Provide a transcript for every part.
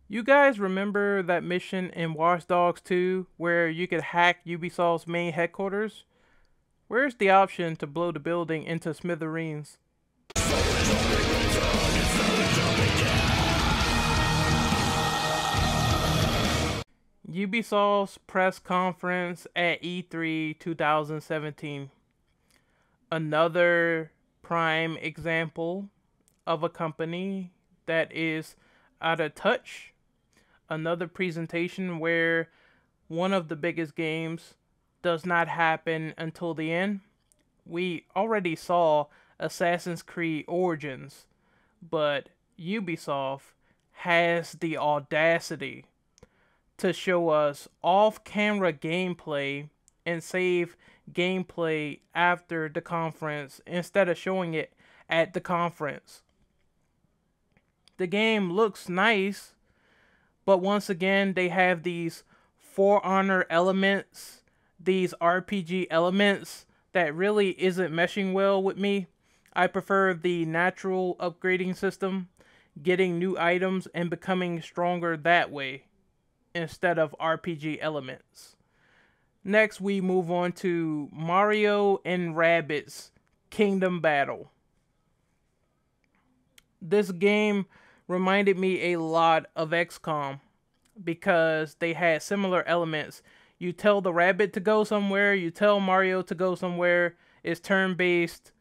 You guys remember that mission in Watch Dogs 2 where you could hack Ubisoft's main headquarters? Where's the option to blow the building into smithereens? Ubisoft's press conference at E3 2017. Another prime example of a company that is out of touch. Another presentation where one of the biggest games does not happen until the end. We already saw Assassin's Creed Origins, but Ubisoft has the audacity to show us off-camera gameplay and save gameplay after the conference instead of showing it at the conference. The game looks nice, but once again they have these For Honor elements, these RPG elements that really isn't meshing well with me. I prefer the natural upgrading system, getting new items and becoming stronger that way instead of RPG elements. Next, we move on to Mario and Rabbids Kingdom Battle. This game reminded me a lot of XCOM because they had similar elements. You tell the rabbit to go somewhere, you tell Mario to go somewhere, it's turn-based.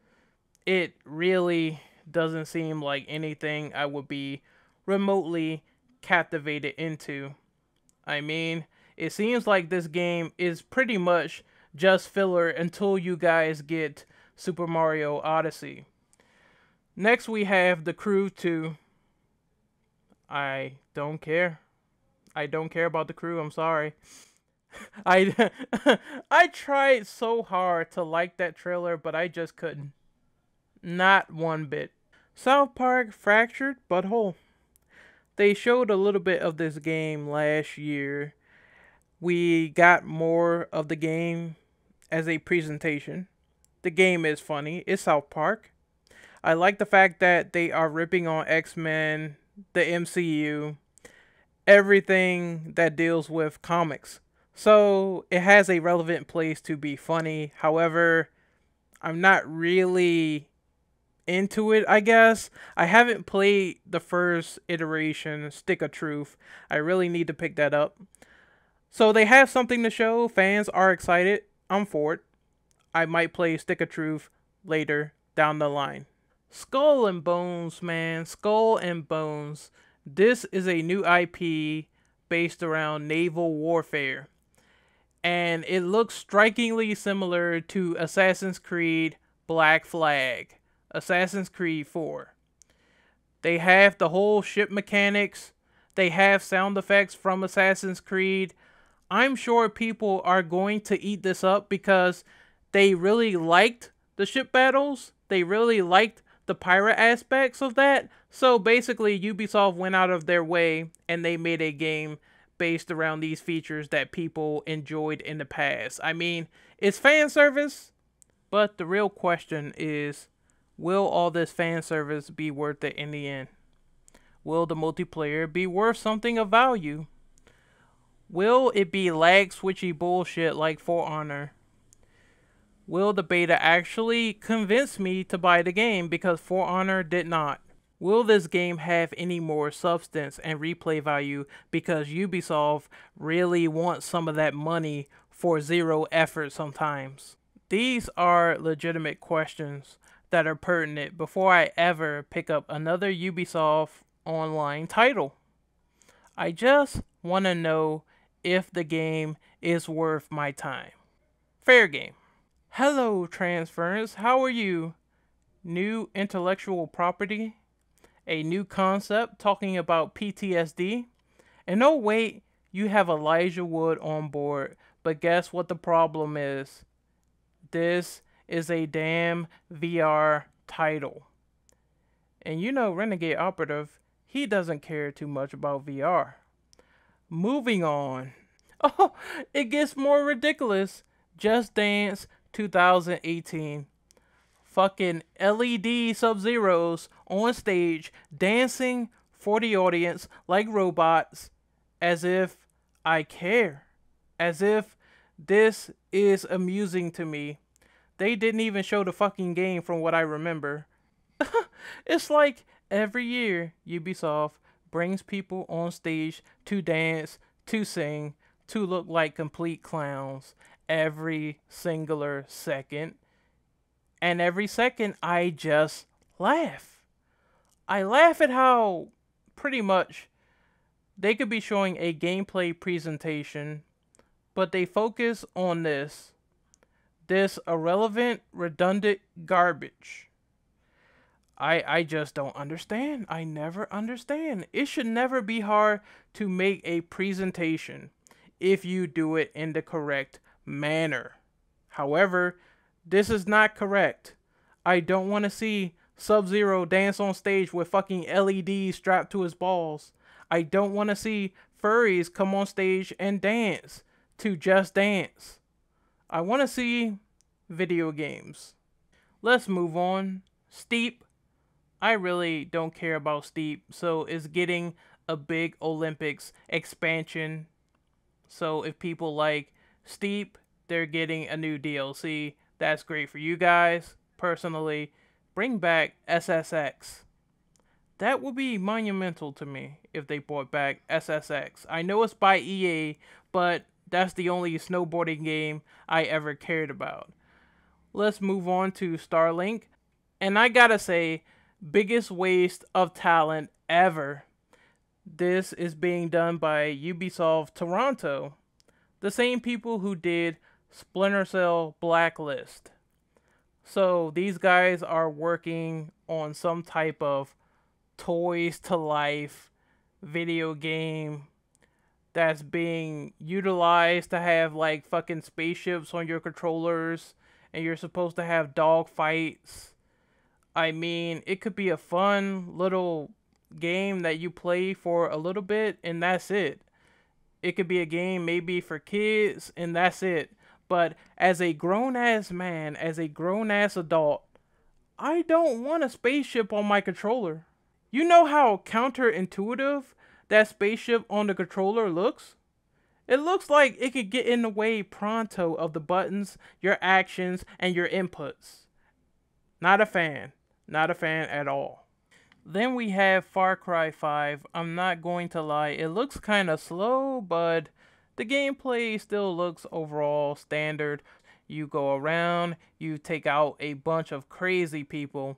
It really doesn't seem like anything I would be remotely captivated into. I mean, it seems like this game is pretty much just filler until you guys get Super Mario Odyssey. Next we have The Crew 2. I don't care. I don't care about The Crew, I'm sorry. I I tried so hard to like that trailer, but I just couldn't. Not one bit. South Park Fractured But Whole. They showed a little bit of this game last year. We got more of the game as a presentation. The game is funny. It's South Park. I like the fact that they are ripping on X-Men, the MCU, everything that deals with comics. So it has a relevant place to be funny. However, I'm not really into it, I guess. I haven't played the first iteration, Stick of Truth. I really need to pick that up. So they have something to show. Fans are excited. I'm for it. I might play Stick of Truth later down the line. Skull and Bones, man. Skull and Bones. This is a new IP based around naval warfare. And it looks strikingly similar to Assassin's Creed Black Flag. Assassin's Creed 4. They have the whole ship mechanics. They have sound effects from Assassin's Creed. I'm sure people are going to eat this up because they really liked the ship battles. They really liked the pirate aspects of that. So basically, Ubisoft went out of their way and they made a game based around these features that people enjoyed in the past. I mean, it's fan service, but the real question is, will all this fan service be worth it in the end? Will the multiplayer be worth something of value? Will it be lag switchy bullshit like For Honor? Will the beta actually convince me to buy the game because For Honor did not? Will this game have any more substance and replay value because Ubisoft really wants some of that money for zero effort sometimes? These are legitimate questions that are pertinent before I ever pick up another Ubisoft online title. I just want to know if the game is worth my time. Fair game. Hello, Transference. How are you? New intellectual property? A new concept talking about PTSD? And oh wait, you have Elijah Wood on board, but guess what the problem is? This is a damn VR title. And you know Renegade Operative, he doesn't care too much about VR. Moving on. Oh, it gets more ridiculous. Just Dance 2018. Fucking LED Sub-Zeros on stage dancing for the audience like robots, as if I care, as if this is amusing to me. They didn't even show the fucking game from what I remember. It's like every year Ubisoft brings people on stage to dance, to sing, to look like complete clowns every singular second. And every second I just laugh. I laugh at how pretty much they could be showing a gameplay presentation, but they focus on this irrelevant, redundant garbage. I just don't understand. I never understand. It should never be hard to make a presentation if you do it in the correct manner. However, this is not correct. I don't want to see Sub-Zero dance on stage with fucking LEDs strapped to his balls. I don't want to see furries come on stage and dance to Just Dance. I want to see video games. Let's move on. Steep. I really don't care about Steep, so it's getting a big Olympics expansion. So if people like Steep, they're getting a new DLC. That's great for you guys. Personally, bring back SSX. That would be monumental to me if they brought back SSX. I know it's by EA, but that's the only snowboarding game I ever cared about. Let's move on to Starlink. And I gotta say, biggest waste of talent ever. This is being done by Ubisoft Toronto, the same people who did Splinter Cell Blacklist. So these guys are working on some type of toys to life video game that's being utilized to have like fucking spaceships on your controllers, and you're supposed to have dog fights. I mean, it could be a fun little game that you play for a little bit and that's it. It could be a game maybe for kids and that's it. But as a grown ass man, as a grown ass adult, I don't want a spaceship on my controller. You know how counterintuitive that spaceship on the controller looks? It looks like it could get in the way pronto of the buttons, your actions, and your inputs. Not a fan. Not a fan at all. Then we have Far Cry 5. I'm not going to lie, it looks kind of slow, but the gameplay still looks overall standard. You go around, you take out a bunch of crazy people.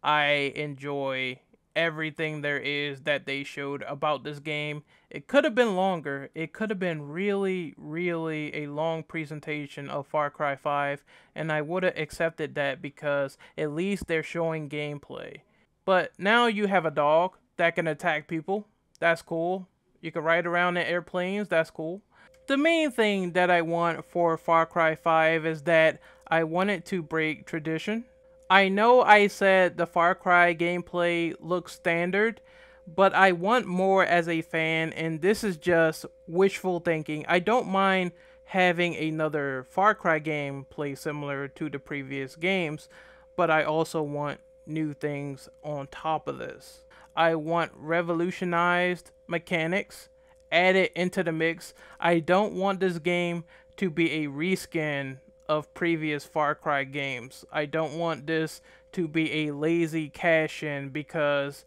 I enjoy everything there is that they showed about this game. It could have been longer. It could have been really, really a long presentation of Far Cry 5, and I would have accepted that because at least they're showing gameplay. But now you have a dog that can attack people. That's cool. You can ride around in airplanes. That's cool. The main thing that I want for Far Cry 5 is that I want it to break tradition. I know I said the Far Cry gameplay looks standard, but I want more as a fan, and this is just wishful thinking. I don't mind having another Far Cry game play similar to the previous games, but I also want new things on top of this. I want revolutionized mechanics added into the mix. I don't want this game to be a reskin of previous Far Cry games. I don't want this to be a lazy cash-in because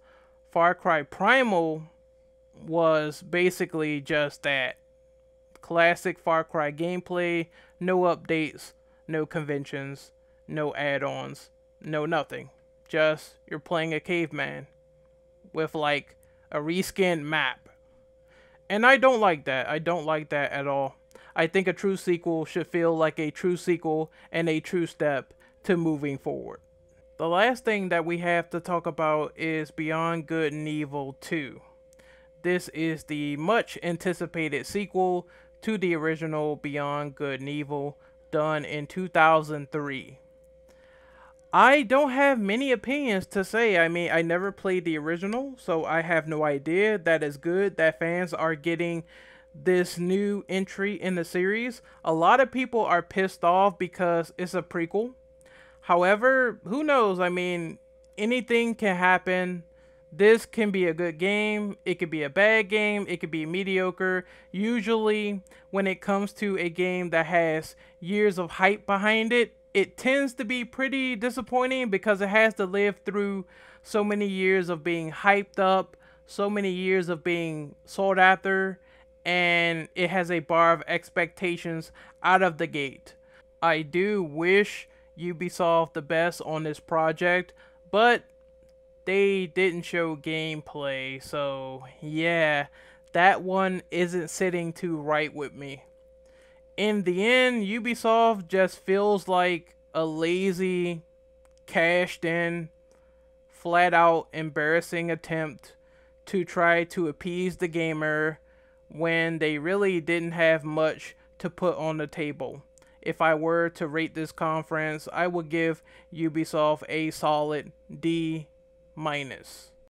Far Cry Primal was basically just that. Classic Far Cry gameplay, no updates, no conventions, no add-ons, no nothing. Just you're playing a caveman with like a reskinned map. And I don't like that. I don't like that at all. I think a true sequel should feel like a true sequel and a true step to moving forward. The last thing that we have to talk about is Beyond Good and Evil 2. This is the much anticipated sequel to the original Beyond Good and Evil, done in 2003. I don't have many opinions to say. I mean, I never played the original, so I have no idea that it's good that fans are getting this new entry in the series. A lot of people are pissed off because it's a prequel. However, who knows? I mean, anything can happen. This can be a good game, it could be a bad game, it could be mediocre. Usually, when it comes to a game that has years of hype behind it, it tends to be pretty disappointing because it has to live through so many years of being hyped up, so many years of being sought after, and it has a bar of expectations out of the gate. I do wish Ubisoft the best on this project, but they didn't show gameplay, so yeah, that one isn't sitting too right with me. In the end, Ubisoft just feels like a lazy, cashed in, flat out embarrassing attempt to try to appease the gamer when they really didn't have much to put on the table. If I were to rate this conference, I would give Ubisoft a solid D minus.